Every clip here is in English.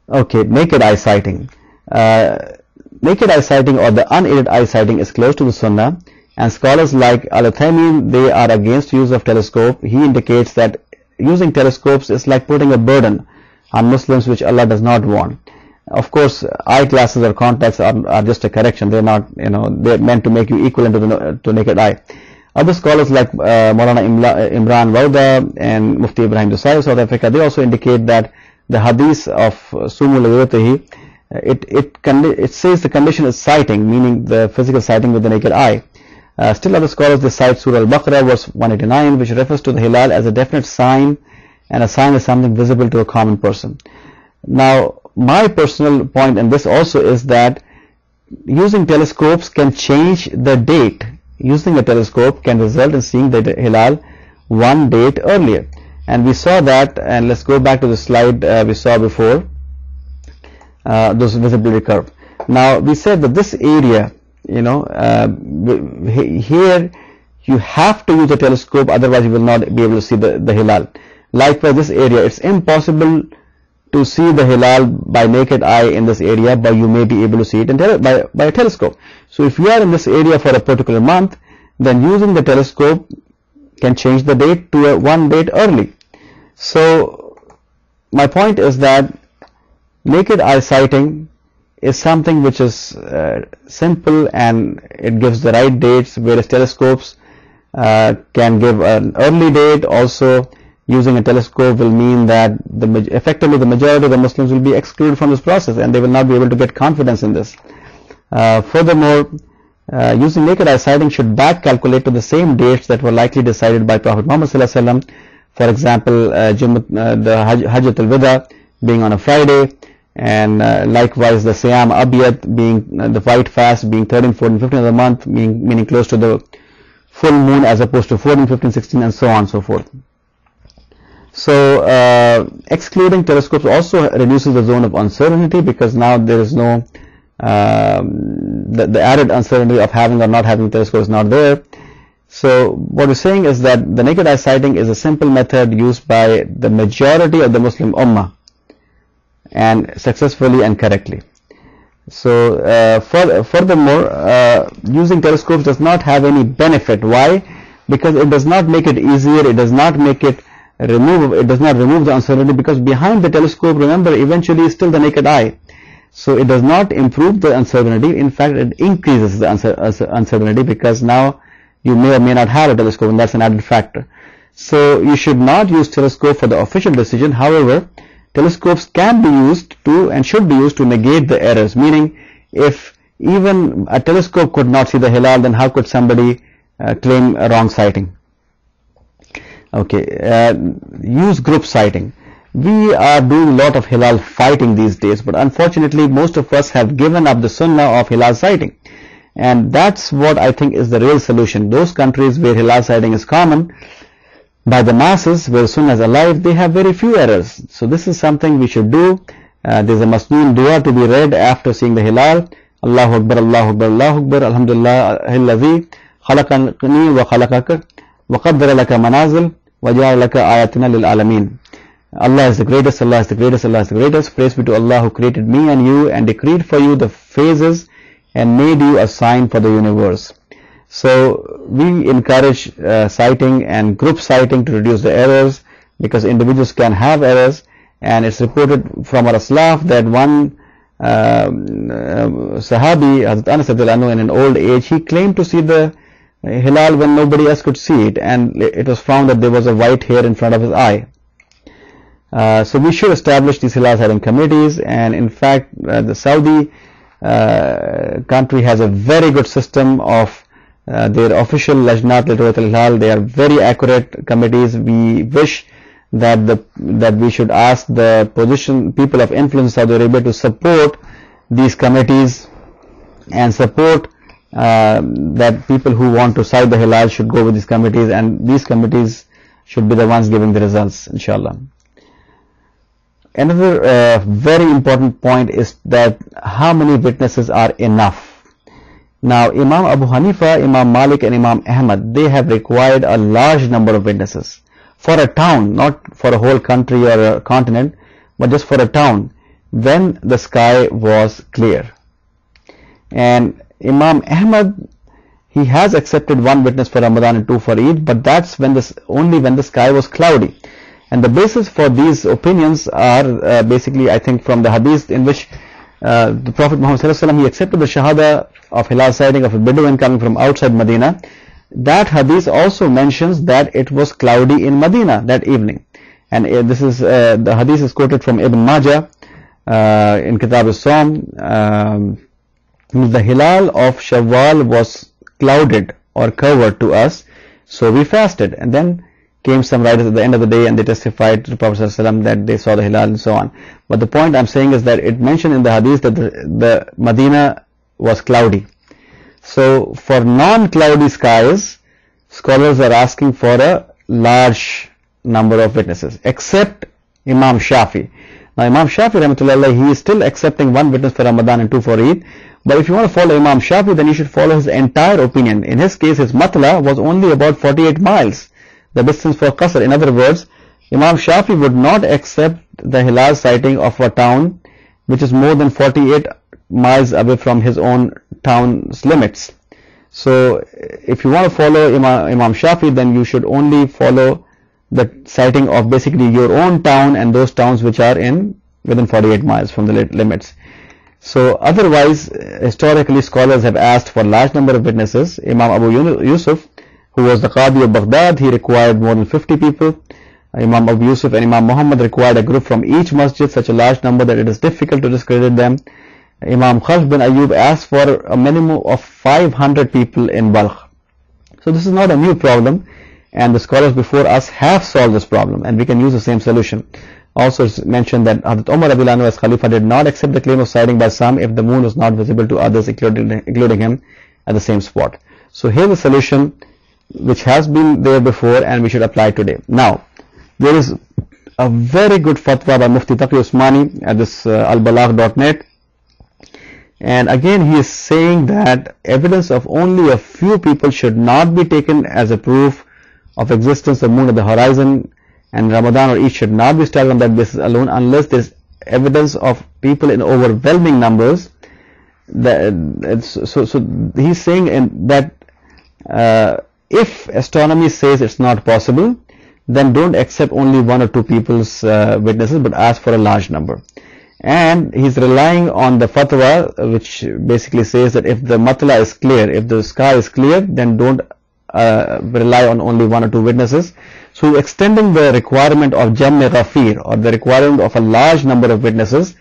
Okay, naked eye sighting. Naked eye sighting or the unaided eye sighting is close to the Sunnah, and scholars like Al-Uthaymin, they are against use of telescope. He indicates that using telescopes is like putting a burden on Muslims which Allah does not want. Of course, eyeglasses or contacts are just a correction. They're not, they're meant to make you equivalent to naked eye. Other scholars like Maulana Imran Wauda and Mufti Ibrahim Desai of South Africa, they also indicate that the hadith of Sumu Laguratihi, it says the condition is sighting, meaning the physical sighting with the naked eye. Still other scholars, they cite Surah Al-Baqarah verse 189, which refers to the hilal as a definite sign, and a sign is something visible to a common person. Now, my personal point in this also is that using telescopes can change the date. Using a telescope can result in seeing the hilal one date earlier. And we saw that, and let's go back to the slide we saw before, those visibility curve. Now, we said that this area, here you have to use a telescope, otherwise you will not be able to see the hilal. Likewise, this area, it's impossible to see the hilal by naked eye in this area, but you may be able to see it by a telescope. So if you are in this area for a particular month, then using the telescope can change the date to one date early. So my point is that naked eye sighting is something which is simple, and it gives the right dates, whereas telescopes can give an early date. Also, using a telescope will mean that effectively the majority of the Muslims will be excluded from this process, and they will not be able to get confidence in this. Furthermore, using naked eye sighting should back calculate to the same dates that were likely decided by Prophet Muhammad sallallahu alaihi wasallam. For example, the Hajjat al-Wida being on a Friday, and likewise the Siyam Abiyat being the white fast being 13, 14, 15 of the month, meaning close to the full moon as opposed to 14, 15, 16, and so on and so forth. So excluding telescopes also reduces the zone of uncertainty, because now there is no the added uncertainty of having or not having telescope is not there. So what we're saying is that the naked eye sighting is a simple method used by the majority of the Muslim Ummah, and successfully and correctly. So furthermore, using telescopes does not have any benefit. Why? Because it does not make it easier, it does not make it does not remove the uncertainty, because behind the telescope, remember, eventually is still the naked eye. So it does not improve the uncertainty. In fact, it increases the uncertainty, because now you may or may not have a telescope, and that's an added factor. So you should not use telescope for the official decision. However, telescopes can be used to, and should be used to, negate the errors. Meaning, if even a telescope could not see the hilal, then how could somebody claim a wrong sighting? Okay, use group sighting. We are doing a lot of hilal fighting these days, but unfortunately most of us have given up the sunnah of hilal sighting, and that's what I think is the real solution. Those countries where hilal sighting is common by the masses, where sunnah is alive, they have very few errors. So this is something we should do. There's a masnoon dua to be read after seeing the hilal. Allahu Akbar, Allahu Akbar, Allahu Akbar, Alhamdulillah alladhi khalaqani wa khalaqaka wa qaddara laka manazil wa ja'ala laka ayatina lil alamin. Allah is the greatest, Allah is the greatest, Allah is the greatest. Praise be to Allah who created me and you and decreed for you the phases and made you a sign for the universe. So we encourage sighting and group sighting to reduce the errors, because individuals can have errors, and it's reported from our Aslaf that one Sahabi, Hazrat Anas radhiyallahu anhu, in an old age, he claimed to see the hilal when nobody else could see it, and it was found that there was a white hair in front of his eye. So we should establish these hilal sighting committees, and in fact the Saudi country has a very good system of their official Lajnat Literatul Hilal. They are very accurate committees. We wish that we should ask the people of influence in Saudi Arabia to support these committees, and support that people who want to sight the hilal should go with these committees, and these committees should be the ones giving the results, inshallah. Another very important point is that how many witnesses are enough. Now, Imam Abu Hanifa, Imam Malik, and Imam Ahmad, they have required a large number of witnesses for a town, not for a whole country or a continent, but just for a town. when the sky was clear. And Imam Ahmad, he has accepted one witness for Ramadan and two for Eid, but that's only when the sky was cloudy. And the basis for these opinions are basically, I think, from the hadith in which the Prophet Muhammad ﷺ, he accepted the shahada of Hilal sighting of a Bedouin coming from outside Medina. That hadith also mentions that it was cloudy in Medina that evening. And this is the hadith is quoted from Ibn Majah in Kitab al-Sawm. The Hilal of Shawwal was clouded or covered to us, so we fasted. And then came some writers at the end of the day and they testified to the Prophet ﷺ that they saw the Hilal and so on. But the point I'm saying is that it mentioned in the hadith that the Medina was cloudy. So for non-cloudy skies, scholars are asking for a large number of witnesses, except Imam Shafi. Now Imam Shafi rahmatullah, he is still accepting one witness for Ramadan and two for Eid. But if you want to follow Imam Shafi, then you should follow his entire opinion. In his case, his Matla was only about 48 miles, the distance for Qasr. In other words, Imam Shafi would not accept the Hilal sighting of a town which is more than 48 miles away from his own town's limits. So if you want to follow Imam Shafi, then you should only follow the sighting of basically your own town and those towns which are within 48 miles from the limits. So otherwise, historically, scholars have asked for a large number of witnesses. Imam Abu Yusuf, who was the Qadi of Baghdad, he required more than 50 people. Imam Abu Yusuf and Imam Muhammad required a group from each masjid, such a large number that it is difficult to discredit them. Imam Khalf bin Ayyub asked for a minimum of 500 people in Balkh. So this is not a new problem, and the scholars before us have solved this problem, and we can use the same solution. Also it's mentioned that Hazrat Umar radhiyallahu anhu as Khalifa did not accept the claim of sighting by some if the moon was not visible to others, including him, at the same spot. So here's a solution which has been there before and we should apply today. Now, there is a very good fatwa by Mufti Taqi Usmani at this albalagh.net, and again he is saying that evidence of only a few people should not be taken as a proof of existence of moon at the horizon, and Ramadan or Eid should not be started on that basis alone unless there is evidence of people in overwhelming numbers. So he's saying that if astronomy says it's not possible, then don't accept only one or two people's witnesses, but ask for a large number. And he's relying on the fatwa which basically says that if the matla is clear, if the sky is clear, then don't rely on only one or two witnesses. So extending the requirement of Jam Ghafir, or the requirement of a large number of witnesses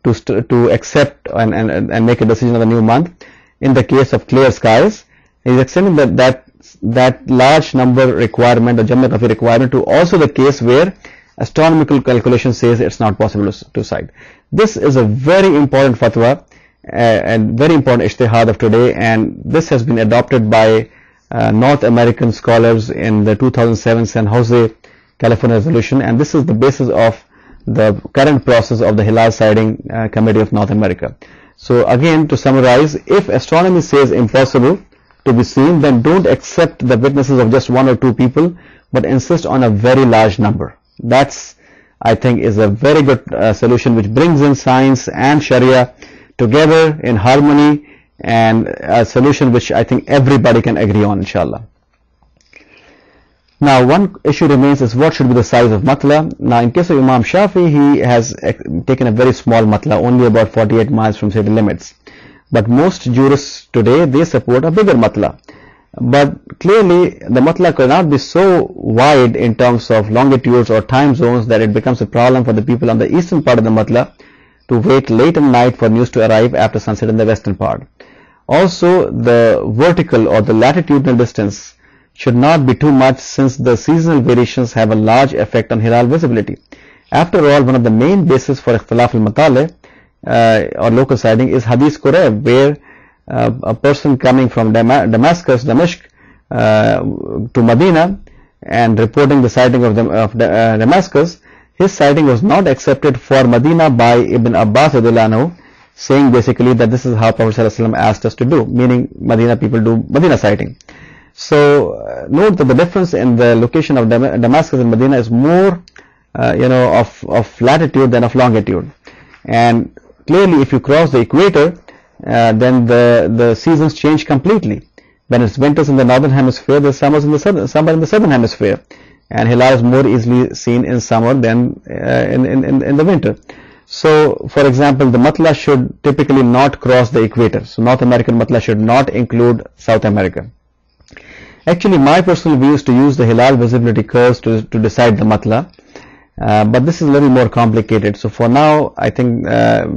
to accept and make a decision of a new month in the case of clear skies, he's extending that large number requirement, the Jam Ghafir requirement, to also the case where astronomical calculation says it's not possible to sight. This is a very important fatwa and very important ijtihad of today, and this has been adopted by North American scholars in the 2007 San Jose, California resolution, and this is the basis of the current process of the Hilal sighting Committee of North America. So again, to summarize, if astronomy says impossible to be seen, then don't accept the witnesses of just one or two people, but insist on a very large number. That's, I think, is a very good solution which brings in science and Sharia together in harmony, and a solution which I think everybody can agree on, inshallah. Now, one issue remains is what should be the size of matla. Now, in case of Imam Shafi, he has taken a very small matla, only about 48 miles from city limits. But most jurists today, they support a bigger matla. But clearly, the matla cannot be so wide in terms of longitudes or time zones that it becomes a problem for the people on the eastern part of the matla to wait late at night for news to arrive after sunset in the western part. Also, the vertical or the latitudinal distance should not be too much, since the seasonal variations have a large effect on Hilal visibility. After all, one of the main bases for Ikhtilaf al-Matale or local sighting is Hadith Qurayb, where a person coming from Damashq to Medina and reporting the sighting of Damascus, his sighting was not accepted for Medina by Ibn Abbas radhiyallahu anhu, saying basically that this is how Prophet ﷺ asked us to do, meaning Medina people do Medina sighting. So note that the difference in the location of Damascus and Medina is more of latitude than of longitude. And clearly, if you cross the equator, then the seasons change completely. When it's winters in the northern hemisphere, there's summers in the southern hemisphere, and Hilal is more easily seen in summer than in the winter. So, for example, the Matla should typically not cross the equator. So, North American Matla should not include South America. Actually, my personal view is to use the Hilal visibility curves to decide the Matla. But this is a little more complicated. So for now, I think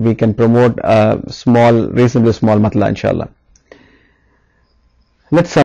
we can promote a reasonably small Matla, inshallah. Let's